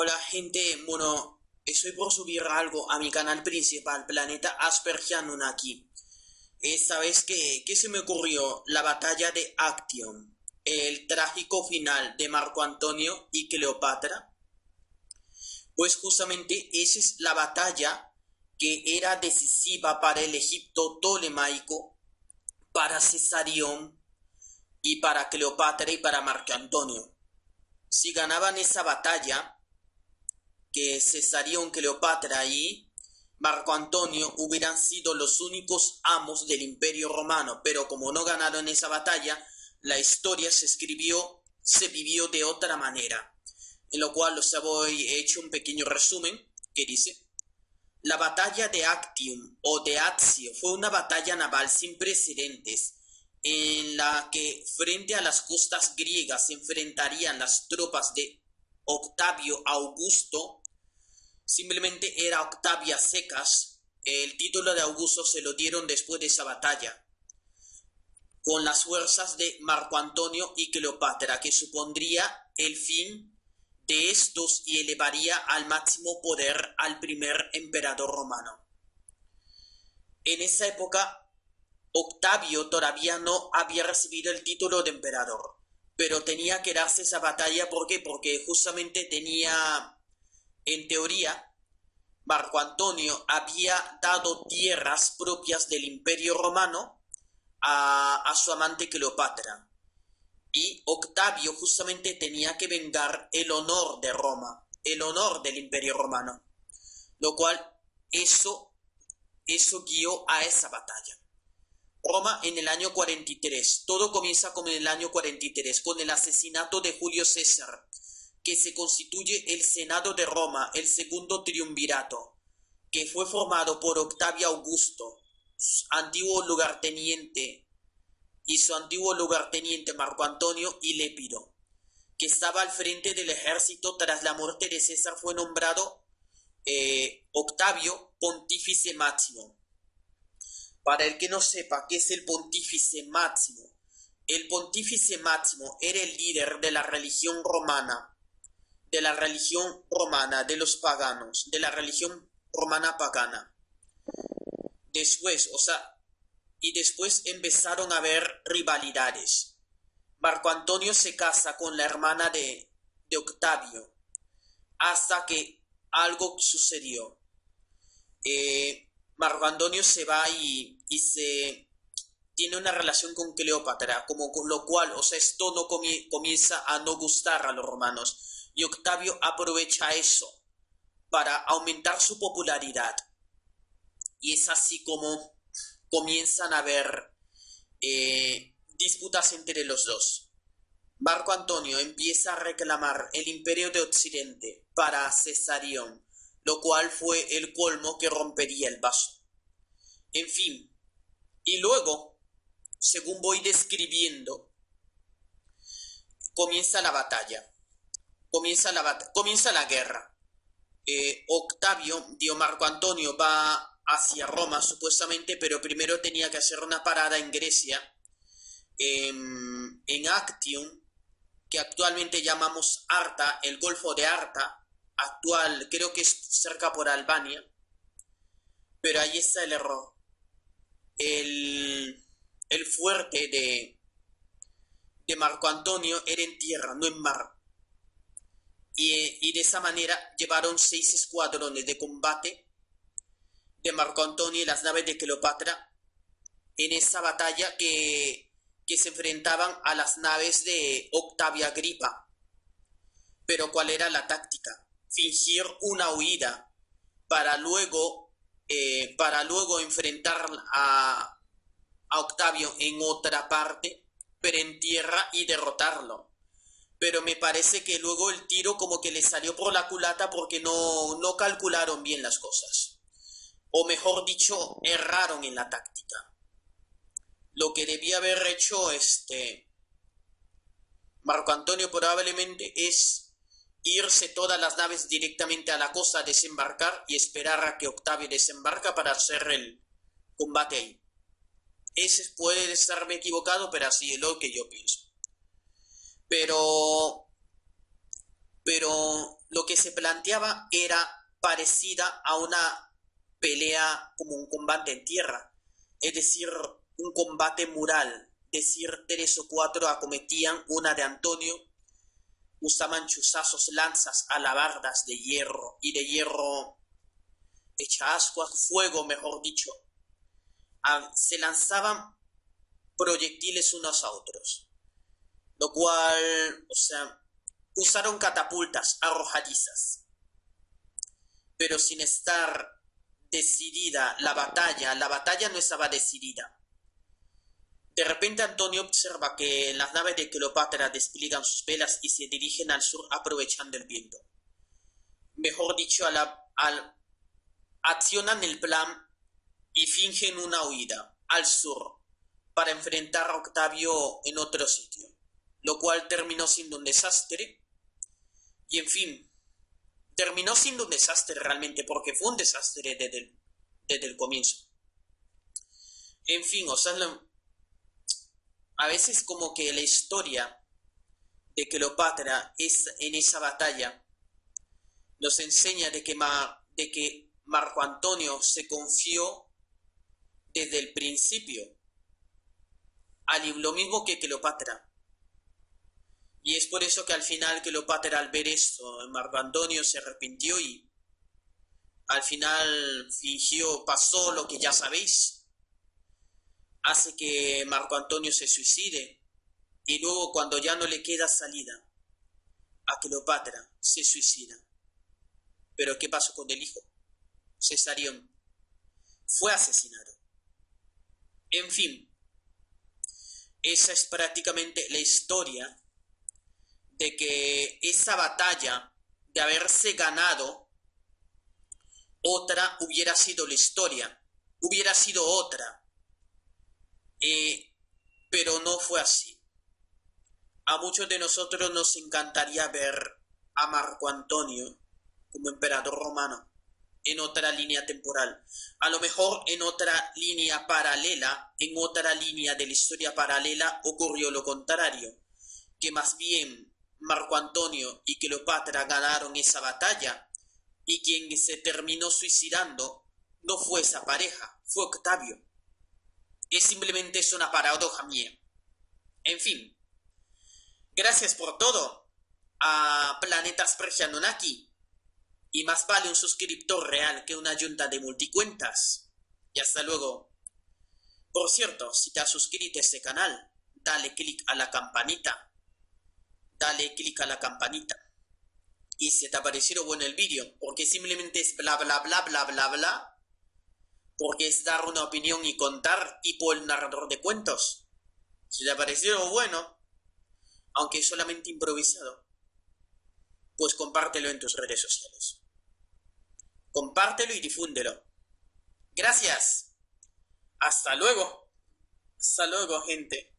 Hola gente, bueno, estoy por subir algo a mi canal principal, Planeta Aspergia Anunnaki. Esta vez que se me ocurrió la batalla de Actium, el trágico final de Marco Antonio y Cleopatra. Pues justamente esa es la batalla que era decisiva para el Egipto tolemaico, para Cesarión y para Cleopatra y para Marco Antonio. Si ganaban esa batalla, que Cesarión, Cleopatra y Marco Antonio hubieran sido los únicos amos del Imperio Romano, pero como no ganaron esa batalla, la historia se vivió de otra manera, en lo cual he hecho un pequeño resumen que dice: la batalla de Actium o de Accio fue una batalla naval sin precedentes en la que frente a las costas griegas se enfrentarían las tropas de Octavio Augusto. Simplemente era Octavia Secas. El título de Augusto se lo dieron después de esa batalla, con las fuerzas de Marco Antonio y Cleopatra, que supondría el fin de estos y elevaría al máximo poder al primer emperador romano. En esa época, Octavio todavía no había recibido el título de emperador, pero tenía que darse esa batalla. ¿Por qué? Porque justamente tenía, en teoría, Marco Antonio había dado tierras propias del Imperio Romano a su amante Cleopatra. Y Octavio justamente tenía que vengar el honor de Roma, el honor del Imperio Romano. Lo cual, eso guió a esa batalla. Roma en el año 43. Todo comienza con el año 43, con el asesinato de Julio César, que se constituye el Senado de Roma, el segundo triunvirato, que fue formado por Octavio Augusto, su antiguo lugarteniente, y su antiguo lugarteniente Marco Antonio y Lépido, que estaba al frente del ejército. Tras la muerte de César fue nombrado Octavio Pontífice Máximo. Para el que no sepa qué es el Pontífice Máximo, el Pontífice Máximo era el líder de la religión romana, de los paganos, de la religión romana pagana. Después empezaron a haber rivalidades. Marco Antonio se casa con la hermana de Octavio, hasta que algo sucedió. Marco Antonio se va y se tiene una relación con Cleopatra, con lo cual, esto no comienza a no gustar a los romanos. Y Octavio aprovecha eso para aumentar su popularidad. Y es así como comienzan a haber disputas entre los dos. Marco Antonio empieza a reclamar el imperio de Occidente para Cesarión, lo cual fue el colmo que rompería el vaso. En fin, y luego, según voy describiendo, comienza la batalla, comienza la guerra. Marco Antonio va hacia Roma supuestamente, pero primero tenía que hacer una parada en Grecia, en Actium, que actualmente llamamos Arta, el Golfo de Arta, creo que es cerca por Albania, pero ahí está el error. El fuerte de Marco Antonio era en tierra, no en mar. Y de esa manera llevaron 6 escuadrones de combate de Marco Antonio y las naves de Cleopatra en esa batalla que se enfrentaban a las naves de Octavia Agripa. Pero ¿cuál era la táctica? Fingir una huida para luego enfrentar a Octavio en otra parte, pero en tierra, y derrotarlo. Pero me parece que luego el tiro como que le salió por la culata porque no calcularon bien las cosas. O mejor dicho, erraron en la táctica. Lo que debía haber hecho Marco Antonio probablemente es irse todas las naves directamente a la costa, desembarcar y esperar a que Octavio desembarca para hacer el combate ahí. Ese puede estarme equivocado, pero así es lo que yo pienso. Pero lo que se planteaba era parecida a una pelea como un combate en tierra, es decir, un combate mural, es decir, tres o cuatro acometían una de Antonio, usaban chuzazos, lanzas, alabardas de hierro y de hierro hecha ascuas, fuego mejor dicho, se lanzaban proyectiles unos a otros, lo cual, o sea, usaron catapultas arrojadizas, pero sin estar decidida la batalla no estaba decidida. De repente Antonio observa que las naves de Cleopatra despliegan sus velas y se dirigen al sur aprovechando el viento. Mejor dicho, accionan el plan y fingen una huida al sur para enfrentar a Octavio en otro sitio, lo cual terminó siendo un desastre. Y en fin, terminó siendo un desastre realmente, porque fue un desastre desde el comienzo. En fin, o sea, a veces como que la historia de Cleopatra es en esa batalla nos enseña de que Marco Antonio se confió desde el principio, lo mismo que Cleopatra. Y es por eso que al final Cleopatra al ver esto, Marco Antonio se arrepintió y al final fingió, pasó lo que ya sabéis, hace que Marco Antonio se suicide y luego cuando ya no le queda salida a Cleopatra se suicida. Pero ¿qué pasó con el hijo? Cesarión fue asesinado. En fin, esa es prácticamente la historia de que esa batalla de haberse ganado, otra hubiera sido la historia, hubiera sido otra, pero no fue así. A muchos de nosotros nos encantaría ver a Marco Antonio como emperador romano en otra línea temporal, a lo mejor en otra línea paralela, en otra línea de la historia paralela ocurrió lo contrario, que más bien Marco Antonio y Cleopatra ganaron esa batalla y quien se terminó suicidando no fue esa pareja, fue Octavio. Es simplemente es una paradoja mía. En fin, gracias por todo a Planetas Persianonaki. Y más vale un suscriptor real que una yunta de multicuentas. Y hasta luego. Por cierto, si te has suscrito a este canal, dale click a la campanita. Dale click a la campanita. Y si te ha parecido bueno el vídeo, porque simplemente es bla bla bla bla bla bla, porque es dar una opinión y contar tipo el narrador de cuentos. Si te ha parecido bueno, aunque solamente improvisado, pues compártelo en tus redes sociales. Compártelo y difúndelo. Gracias. Hasta luego. Hasta luego, gente.